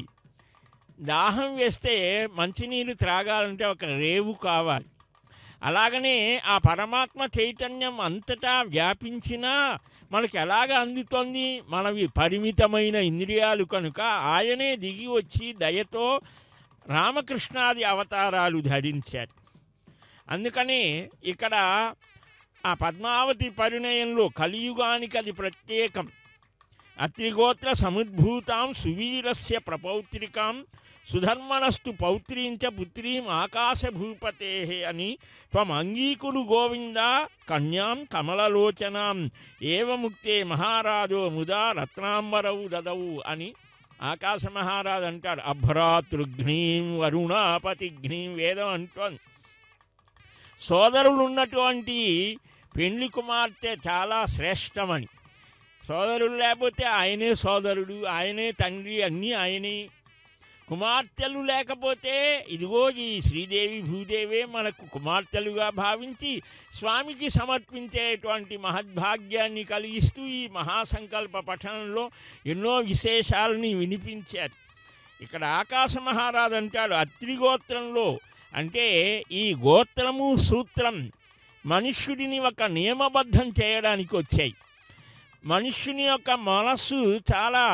దాహం వేస్తే మంచినీళ్ళు త్రాగాలంటే ఒక రేవు కావాలి. అలాగనే ఆ పరమాత్మ చైతన్యం అంతటా వ్యాపించినా మనకు ఎలాగ అందుతోంది? మనవి పరిమితమైన ఇంద్రియాలు కనుక ఆయనే దిగి వచ్చి దయతో రామకృష్ణాది అవతారాలు ధరించారు. అందుకనే ఇక్కడ ఆ పద్మావతి పరిణయంలో కలియుగానికి అది ప్రత్యేకం. అత్రిగోత్ర సముద్భూతాం సువీరస్య ప్రపౌత్రికాం సుధర్మనస్తు పౌత్రీంచ పుత్రీం ఆకాశభూపతే అని త్వం అంగీకురు గోవింద కన్యాం కమలలోచనాం ఏవముక్తే మహారాజో ముదా రత్నాంబరవు దదవు అని ఆకాశ మహారాజు అంటాడు. అభ్రాతృఘ్నీం వరుణాపతిఘ్నీం వేదం అంటోంది. సోదరులు ఉన్నటువంటి పెండ్లి కుమార్తె చాలా శ్రేష్టమని. సోదరులు లేకపోతే ఆయనే సోదరుడు, ఆయనే తండ్రి, అన్నీ ఆయనే. కుమార్తెలు లేకపోతే ఇదిగో ఈ శ్రీదేవి భూదేవే మనకు కుమార్తెలుగా భావించి స్వామికి సమర్పించేటువంటి మహద్భాగ్యాన్ని కలిగిస్తూ ఈ మహాసంకల్ప పఠనంలో ఎన్నో విశేషాలని వినిపించారు. ఇక్కడ ఆకాశ మహారాజు అంటాడు అత్రిగోత్రంలో, అంటే ఈ గోత్రము సూత్రం మనుష్యుడిని ఒక నియమబద్ధం చేయడానికి వచ్చాయి. మనుష్యుని యొక్క మనస్సు చాలా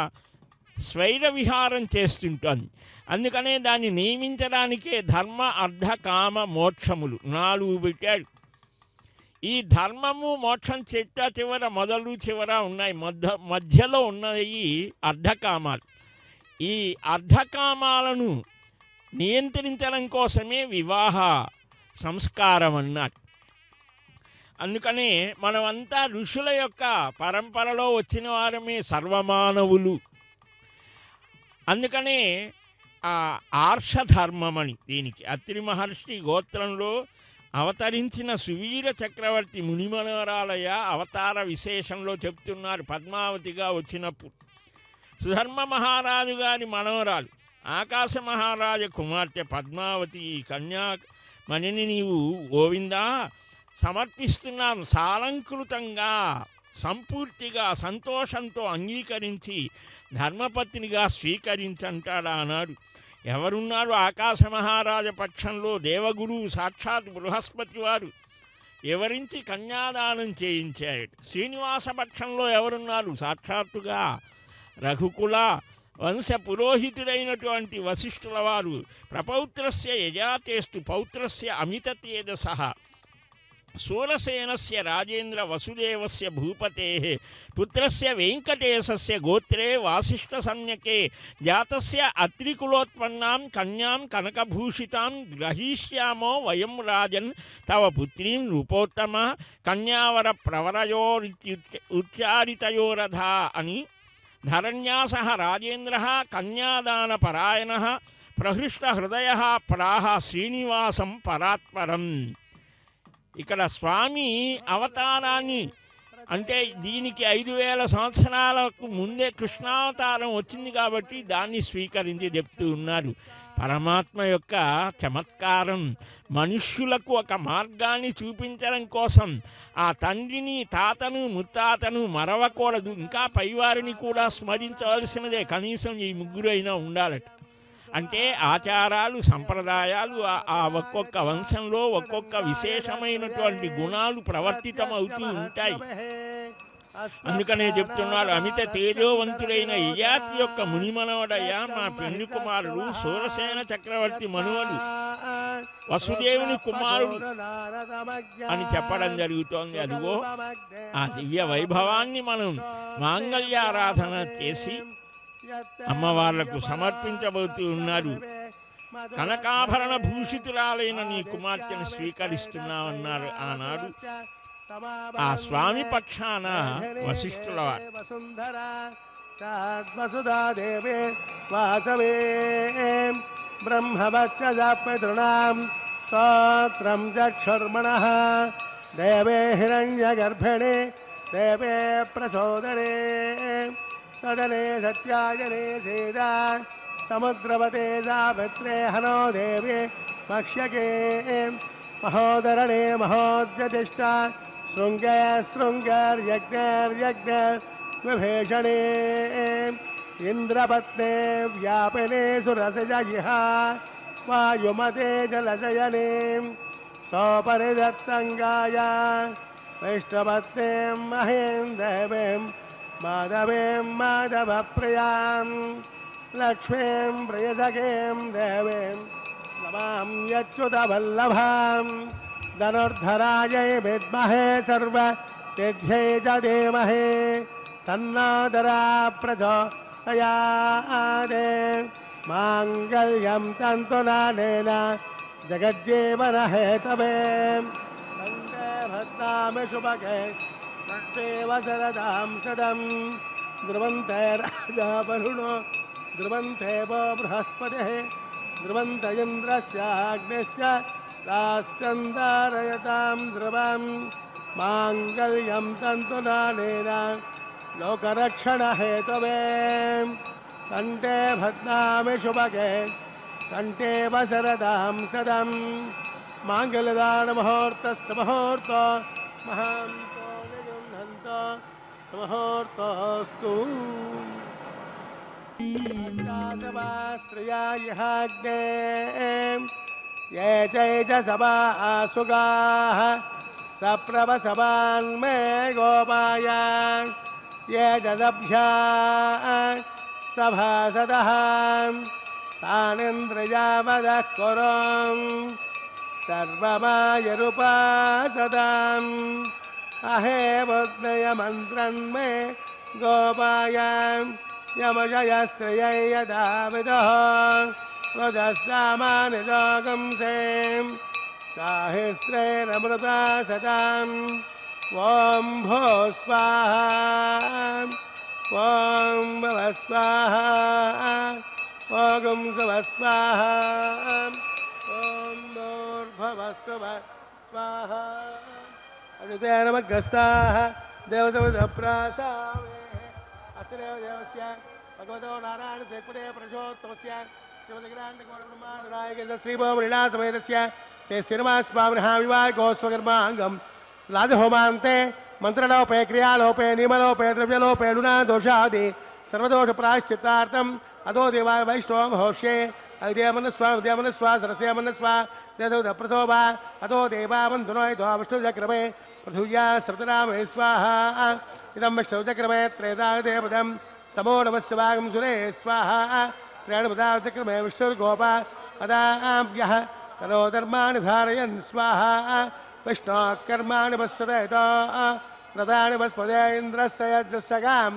స్వైర విహారం చేస్తుంటుంది. అందుకనే దాన్ని నియమించడానికే ధర్మ అర్థ కామ మోక్షములు 4 పెట్టాడు. ఈ ధర్మము మోక్షం చివర మొదలు చివర ఉన్నాయి, మధ్యలో ఉన్నాయి అర్ధకామాలు. ఈ అర్ధకామాలను నియంత్రించడం కోసమే వివాహ సంస్కారం అన్నారు. అందుకనే మనమంతా ఋషుల యొక్క పరంపరలో వచ్చిన వారమే సర్వమానవులు. అందుకనే ఆర్షధర్మమని దీనికి అత్రి మహర్షి గోత్రంలో అవతరించిన సువీర చక్రవర్తి మునిమనోరాలయ అవతార విశేషంలో చెప్తున్నారు. పద్మావతిగా వచ్చినప్పుడు సుధర్మ మహారాజు గారి మనవరాలు ఆకాశ మహారాజ కుమార్తె పద్మావతి ఈ కన్యామణిని నీవు గోవిందా సమర్పిస్తున్నాను, సాలంకృతంగా సంపూర్తిగా సంతోషంతో అంగీకరించి ధర్మపత్నిగా స్వీకరించంటాడా అన్నాడు. ఎవరున్నారు ఆకాశ మహారాజ పక్షంలో? దేవగురువు సాక్షాత్ బృహస్పతి వారు ఎవరించి కన్యాదానం చేయించాడు. శ్రీనివాస పక్షంలో ఎవరున్నారు? సాక్షాత్తుగా రఘుకుల వంశ పురోహితుడైనటువంటి వశిష్ఠుల వారు. ప్రపౌత్రస్య యజాతేస్తు పౌత్రస్య అమితతేజసః సూరసేనస్య రాజేంద్ర వసుదేవస్య భూపతేః పుత్రస్య వెంకటేశస్య గోత్రే వాసిష్ఠ సమ్యకే జాతస్య అత్రికులోత్పన్నాం కన్యాం కనకభూషితాం గ్రహీష్యామో వయం రాజన్ తవ పుత్రీం నృపోత్తమ కన్యావర ప్రవరయోరిత్యుచ్చారితయోరథా అని ధరణ్యాసః రాజేంద్రః కన్యాదానపరాయణః ప్రహృష్టహృదయః ప్రాహ శ్రీనివాసం పరాత్పరం. ఇక్కడ స్వామి అవతారాన్ని అంటే దీనికి 5000 సంవత్సరాలకు ముందే కృష్ణావతారం వచ్చింది కాబట్టి దాన్ని స్వీకరించి చెప్తూ ఉన్నారు. పరమాత్మ యొక్క చమత్కారం మనుష్యులకు ఒక మార్గాన్ని చూపించడం కోసం ఆ తండ్రిని తాతను ముత్తాతను మరవకూడదు, ఇంకా పైవారిని కూడా స్మరించవలసినదే, కనీసం ఈ 3 అయినా ఉండాలట. అంటే ఆచారాలు సంప్రదాయాలు ఆ ఒక్కొక్క వంశంలో ఒక్కొక్క విశేషమైనటువంటి గుణాలు ప్రవర్తితమవుతూ ఉంటాయి. అందుకనే చెప్తున్నారు, అమిత తేజోవంతుడైన యయాతి యొక్క మునిమనవడయ్యా మా పెళ్లి కుమారుడు సూరసేన చక్రవర్తి మనువడు వసుదేవుని కుమారుడు అని చెప్పడం జరుగుతోంది. అదిగో ఆ దివ్య వైభవాన్ని మనం మాంగళ్యారాధన చేసి అమ్మవార్లకు సమర్పించబోతూ ఉన్నారు. కనకాభరణ భూషితురాలైన నీ కుమార్తెను స్వీకరిస్తున్నామన్నారు ఆనాడు ఆ స్వామి పక్షాన వశిష్ఠుల వారు. బ్రహ్మవచ్చజాపృణాం స్తోత్రం చక్షుర్మణః దేవే హిరణ్యగర్భిణే దేవే ప్రచోదనే సదనే సత్యాయనే సేదా సముద్రవతే సావిత్రే హనో దేవే మక్ష్యకే మహోదరణే మహోద్యతిష్ట శృంగే శృంగర్యజ్ఞర్యజ్ఞ విభీషణే ఇంద్రపత్నే వ్యాపినే సురసజయిహ వాయుమతే జలశయనే సోపరిదత్తంగాయ వైష్ణవత్నే మహేం దేవీం మాధవీం మాధవప్రియాం లక్ష్మీం ప్రియసఖీం దేవీం నమాం యచ్యుతవల్లభాం ధనుర్ధరాయై విద్మహే సర్వసిద్ధ్యై చ ధీమహి తన్నోదరా ప్రచోదయాత్ మాంగళ్యం తంతునానేన జగజ్జీవనహేతవే వందే భద్రామి శుభగే భక్తేవ శరదాం సదం ధ్రువంతే రాజా వరుణో ధ్రువంతే వో బృహస్పతిః ధ్రువంత ఇంద్రస్యాగ్నిశ్చ రాష్ట్రంధారయతాం ధ్రువం మాంగళ్యం తంతునానేన లోకరక్షణహేతవే కంఠే భద్నామి శుభగే కంఠే వశరదాం సదం మాంగళ్యదానముహూర్తస్య ముహూర్తో మహాంతో నిగృహ్ణంతో సుముహూర్తోస్తు స్త్రియాగ్నే ये चैजसभा आसुगाः सप्रभसभान्मे गोपाय ये जदभ्या सभासदः तानिन्द्रियावदः कुरुं सर्वमायरुपासदाम् अहे बुद्धयमन्त्रन्मे गोपायां यमजयस्त्रियै यदा विदः रजसामानिजोगं सें साहिस्रेरमृता सताम् ॐ भो स्वाहा ॐ भव स्वाहा ॐ सुव स्वाहा ॐ भूर्भुवः सुवः स्वाहा अदिते नमग्रस्ताः देवसमुद्रप्रासावे अस्य देवस्य भगवतो नारायणस्य पुरे प्रचोत्तमस्य श्रीमद्ग्राण्डगौरब्रह्माण्डनायकस्य श्रीभोमलीलासमेतस्य श्री श्रीनिवासस्वामिनः विवाहकोत्सवकर्माङ्गं लाजहोमान्ते मंत्रलोपे क्रियालोपे नियमलोपे द्रव्यलोपे लुणादोषादि सर्वदोषप्रायश्चित्तार्थम् अदो देवाय वैष्णवं होष्ये अग्देमनस्वा उद्यमनस्वा सरस्यमनस्वा देवदप्रसोभा अतो देवावन्दुनो विष्णुचक्रमे पृथुव्या सप्तनामे स्वाहा इदं विष्णुचक्रमे त्रेदादेवदं समो नमस्य वागं सुरे स्वाहा त्रेणुपदाचक्रमे विष्णुर्गोपा अदाभ्यः तनो धर्माणि धारयन् स्वाहा विष्णोकर्माणि वत्सदयतो रथानि वस्पदे इन्द्रस्य यज्ञस्यगां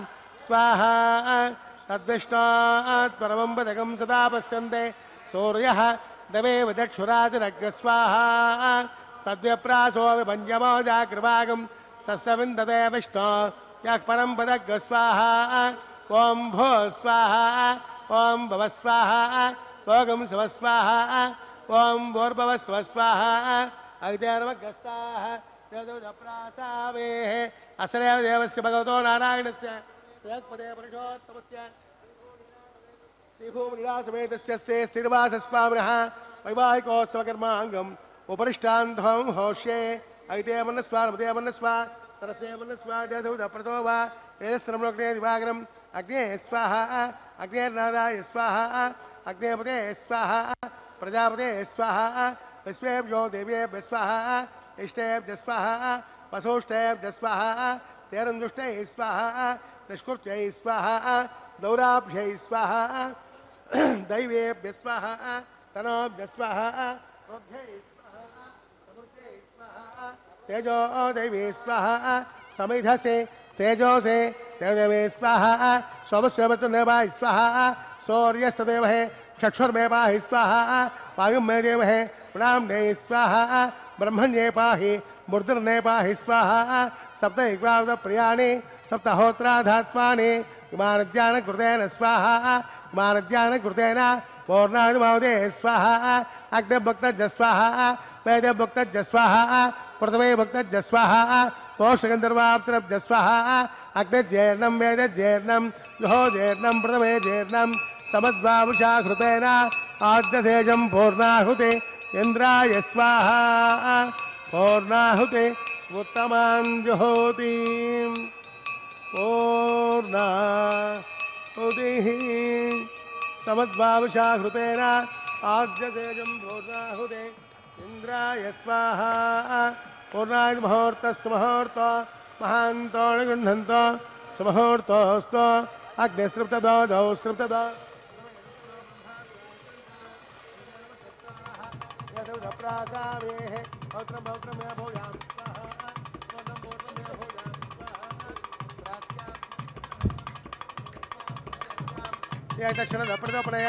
स्वाहा तद्विष्णोत् परमं पदकं सदा पश्यन्ते सूर्यः दवेव चक्षुरातिरग्रस्वाहा तद्व्यप्रासो विभञ्जमो जागृभागं सस्यविन्दते विष्णो यः परं पदग्रस्वाहा ॐ भो स्वाहा ॐ भव स्वाहा भोगं स्व स्वाहा ॐ भोर्भव स्व स्वाहा अग्निर्मग्रस्ताः देवदप्रासावेः असरेव देवस्य भगवतो नारायणस्य श्रीपदे पुरुषोत्तमस्य श्रीभूमलीलासमेतस्य श्रीनिवासस्वामिनः वैवाहिकोत्सवकर्माङ्गम् उपरिष्टान्धं होष्ये अग्निर्मन्नस्वा नमदेमन्नस्वा सरस्वमन्नस्वा देवदप्रसोभा वेदस्त्रमलोकने दिवाकरम् अग्ने स्वाहा अग्नेर्नाराय स्वाहा अग्नेपदे स्वाहा प्रजापते स्वाहा विश्वेभ्यो देवेभ्यः स्वाहा इष्टेभ्यः स्वाहा वसोष्टेभ्यः स्वाहा तेरन्दुष्टैः स्वाहा निष्कृत्यै स्वाहा दौराभ्यै स्वाहा दैवेभ्यः स्वाहा तनोभ्यः स्वाहा रोभ्यै स्वाहा समृद्ध्यै स्वाहा तेजो दैवे स्वाहा समिधसे तेजो से देवदेवे स्वाहा सोमस्वमतुर्नेवाय स्वाहा सौर्यस्तदेवहे चक्षुर्मे पाहि स्वाहा वायुं मे देवहे प्राणने स्वाहा ब्रह्मण्ये पाहि मूर्धन्ये पाहि स्वाहा सप्तैक्वादप्रियाणि सप्तहोत्राधात्मानि इमानज्ञानकृतेन स्वाहा इमानज्ञानकृतेन पूर्णादिमावदे स्वाहा अग्निभक्तज्ज स्वाहा वेदभक्तज्ज स्वाहा प्रथमे भक्तज्ज स्वाहा पोषगन्धर्वाप्तरब्ज स्वाहा अग्निज्येर्णं वेदज्येर्णं जुहोजेर्णं प्रथमे जेर्णं समद्वामुषा कृतेन आद्यसेजं पूर्णाहुते इन्द्राय स्वाहा पूर्णाहुते उत्तमां जुहोतिं पूर्णाहुतिः समद्वामुषा कृतेन आद्यसेजं पूर्णाहुते इन्द्राय स्वाहा पूर्णाय मुहूर्तस्मुहूर्तो महान्तो निगृह्णन्तो सुमुहूर्तोऽस्तु अग्निस्तृप्तदो दौ स्तृप्तदो यदुप्रासावेः पौत्रं पौत्रं मे भूयां स्वाहा पूर्णं पूर्णं मे भूयां स्वाहा दक्षिणदप्रदोपणय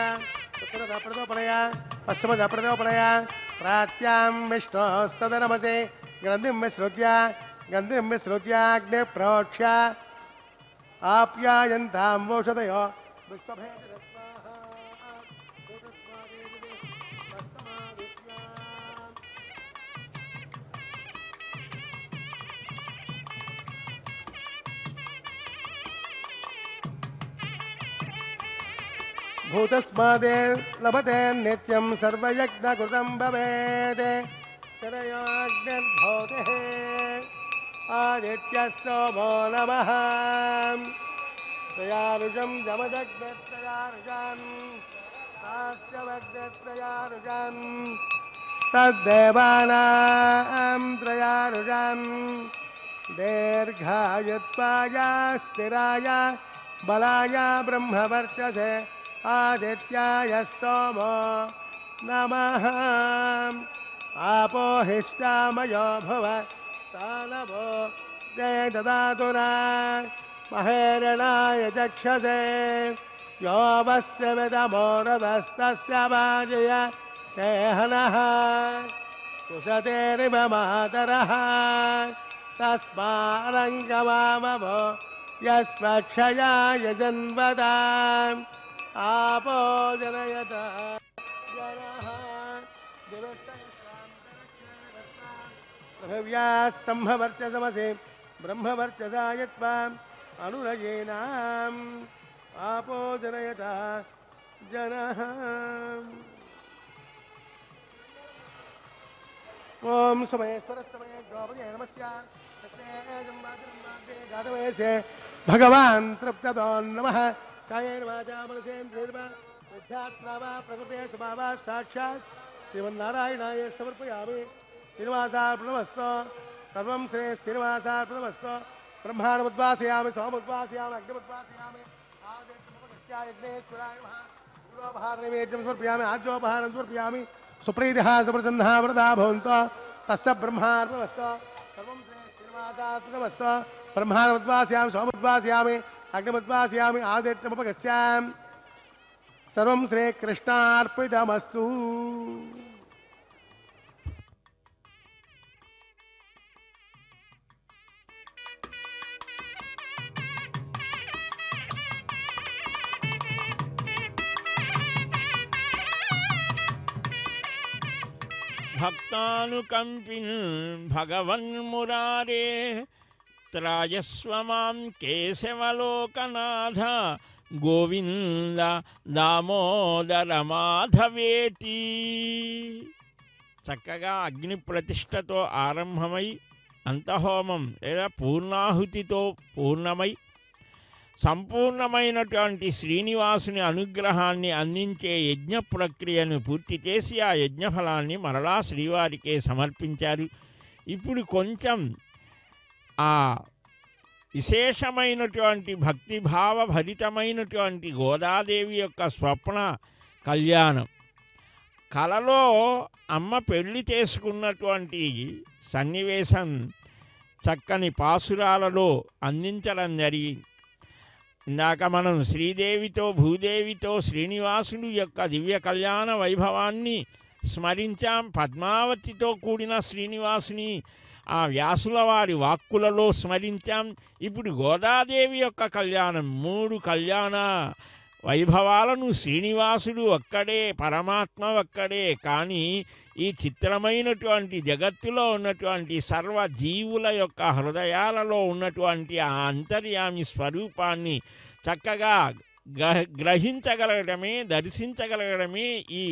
उत्तरदप्रदोपणय पश्चिमदप्रदोपणय प्राच्यां विष्णोः सदनमसे ग्रन्थिं विसृज्य अग्निप्रोक्ष्य आप्यायन्तां वोषधयो भूतस्मादे लभते नित्यं सर्वयज्ञकृतं भवेत् तदयोऽग्निर्भूतेः आदित्यः सोमो नमः त्रयारुषं जमदग्नित्रयारुषन् तास्यवग्नित्रयारुषन् तद्देवानां त्रयारुषन् దీర్ఘాయుత్వాయ స్థిరాయ బలాయ బ్రహ్మవర్చసే ఆదిత్యాయ సోమో నమః ఆపోహిష్టామయో భవ తానవో జయ దదాతునా మహేరణాయ చక్షసే यो वस्य विदमोरदस्तस्य वाजय तेहनः कुशतेरिव मातरः तस्मारङ्गमामवो यस्वक्षयाय जन्मदाम् आपो जनयत जनः पृथिव्याः सम्भवर्चसमसि ब्रह्मवर्चसाय त्वाम् अनुरयेनाम् आपो जनयत जनः ओम समयेश्वरस्तमये द्रौपदी नमस्ते भगवान् तृप्ततो नमः कायेन वाचा मनसेन्द्रियर्वा विद्यात्मा वा प्रकृते स्वभावा साक्षात् श्रीमन्नारायणाय समर्पयामि श्रीनिवासार्पणमस्तु सर्वं श्री श्रीनिवासार्पणमस्तु ब्रह्माण्डमुद्वासयामि सोमुद्वासयामि अग्निमुद्वासयामि यज्ञेश्वराय नमः गुरोपहारनैवेद्यं समर्पयामि आज्योपहारं समर्पयामि सुप्रीतिः सुप्रसन्नः वरदा भवन्तु तस्य ब्रह्मार्पणमस्तु सर्वं श्रीनिवासार्पणमस्तु ब्रह्माण्डमुद्वासयामि सोमुद्वासयामि अग्निमुद्वासयामि आदित्यमुपगस्यामि सर्वं श्रीकृष्णार्पितमस्तु భక్తానుకంపిన్ భగవన్మురారే త్రాయస్వ మాం కేశవలోకనాథ గోవింద దామోదర మాధవేతి. చక్కగా అగ్ని ప్రతిష్టతో ఆరంభమై అంతహోమం లేదా పూర్ణాహుతితో పూర్ణమై సంపూర్ణమైనటువంటి శ్రీనివాసుని అనుగ్రహాన్ని అందించే యజ్ఞ ప్రక్రియను పూర్తి చేసి ఆ యజ్ఞఫలాన్ని మరలా శ్రీవారికే సమర్పించారు. ఇప్పుడు కొంచెం ఆ విశేషమైనటువంటి భక్తిభావభరితమైనటువంటి గోదాదేవి యొక్క స్వప్న కళ్యాణం, కలలో అమ్మ పెళ్లి చేసుకున్నటువంటి సన్నివేశం చక్కని పాసురాలలో అందించడం జరిగింది. ఇందాక మనం శ్రీదేవితో భూదేవితో శ్రీనివాసుడు యొక్క దివ్య కళ్యాణ వైభవాన్ని స్మరించాం. పద్మావతితో కూడిన శ్రీనివాసుని ఆ వ్యాసుల వారి వాక్కులలో స్మరించాం. ఇప్పుడు గోదాదేవి యొక్క కళ్యాణం, 3 కళ్యాణ వైభవాలను శ్రీనివాసుడు ఒక్కడే, పరమాత్మ ఒక్కడే. కానీ ఈ చిత్రమైనటువంటి జగత్తులో ఉన్నటువంటి సర్వ జీవుల యొక్క హృదయాలలో ఉన్నటువంటి ఆ అంతర్యామి స్వరూపాన్ని చక్కగా గ్రహించగలగడమే, దర్శించగలగడమే ఈ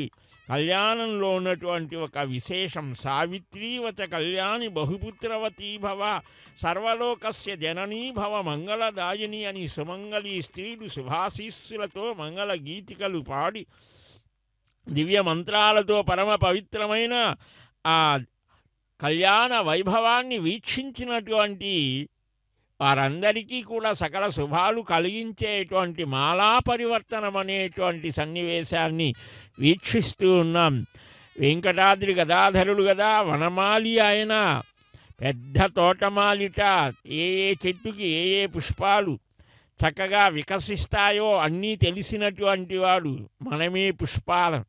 కళ్యాణంలో ఉన్నటువంటి ఒక విశేషం. సావిత్రీవచ కళ్యాణి బహుపుత్రవతీ భవ సర్వలోకస్య జననీ భవ మంగళదాయిని అని సుమంగళీ స్త్రీలు శుభాశీస్సులతో మంగళ గీతికలు పాడి దివ్య మంత్రాలతో పరమ పవిత్రమైన ఆ కళ్యాణ వైభవాన్ని వీక్షించినటువంటి వారందరికీ కూడా సకల శుభాలు కలిగించేటువంటి మాలా పరివర్తనం అనేటువంటి సన్నివేశాన్ని వీక్షిస్తూ ఉన్నాం. వెంకటాద్రి గదాధరుడు కదా, వనమాలి ఆయన, పెద్ద తోటమాలిట. ఏ చెట్టుకి ఏ పుష్పాలు చక్కగా వికసిస్తాయో అన్నీ తెలిసినటువంటి వాడు. మనమే పుష్పాలను,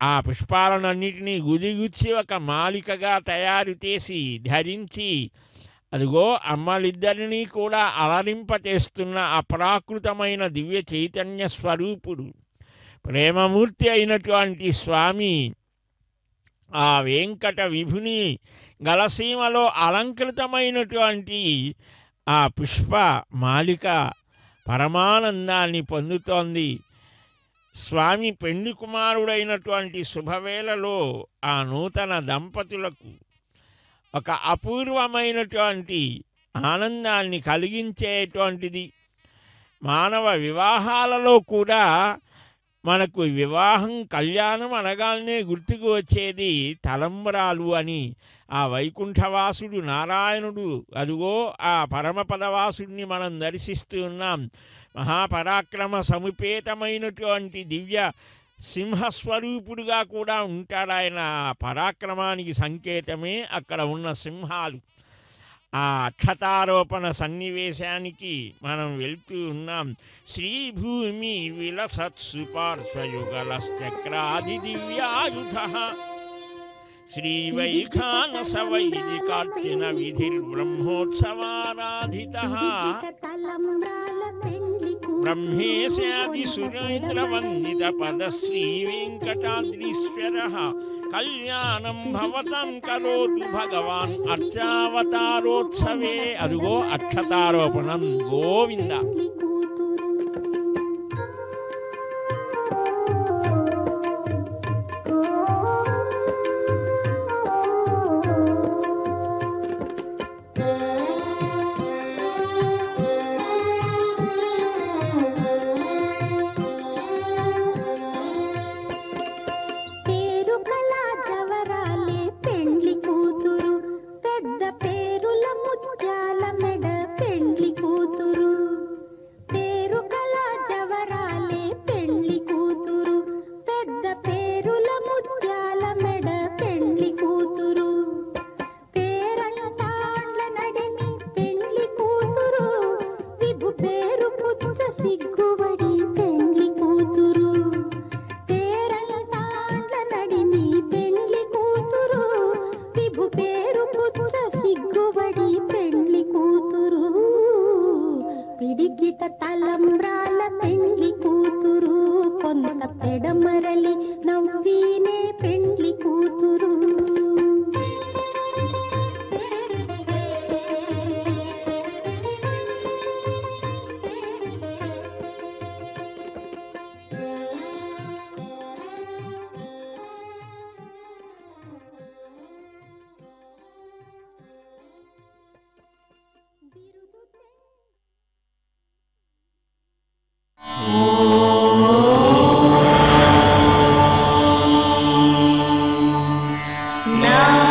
ఆ పుష్పాలనన్నిటినీ గుదిగుచ్చి ఒక మాలికగా తయారు చేసి ధరించి అదిగో అమ్మలిద్దరినీ కూడా అలరింపచేస్తున్న అప్రాకృతమైన దివ్య చైతన్య స్వరూపుడు ప్రేమమూర్తి అయినటువంటి స్వామి ఆ వెంకట విభుని గలసీమలో అలంకృతమైనటువంటి ఆ పుష్ప మాలిక పరమానందాన్ని పొందుతోంది. స్వామి పెండి కుమారుడైనటువంటి శుభవేళలో ఆ నూతన దంపతులకు ఒక అపూర్వమైనటువంటి ఆనందాన్ని కలిగించేటువంటిది. మానవ వివాహాలలో కూడా మనకు వివాహం కళ్యాణం అనగానే గుర్తుకు వచ్చేది తలంబ్రాలు అని. ఆ వైకుంఠవాసుడు నారాయణుడు, అదుగో ఆ పరమపదవాసుడిని మనం దర్శిస్తూ ఉన్నాం. మహాపరాక్రమ సముపేతమైనటువంటి దివ్య సింహస్వరూపుడుగా కూడా ఉంటాడు ఆయన. పరాక్రమానికి సంకేతమే అక్కడ ఉన్న సింహాలు. ఆ అక్షతారోపణ సన్నివేశానికి మనం వెళ్తూ ఉన్నాం. శ్రీభూమి విలసత్సు పార్శ్వయుగలశ్చక్రాది దివ్యాయుధ శ్రీవైఖానస వైదికార్చిన విధిర్బ్రహ్మోత్సవారాధిత బ్రహ్మేశాది సురేంద్రవందిత పద శ్రీవేంకటాద్రీశ్వర కళ్యాణం భవతం కరోతు భగవాన్ అర్చావతారోత్సవే. అదుగో అక్షతారోపణం. గోవింద. Now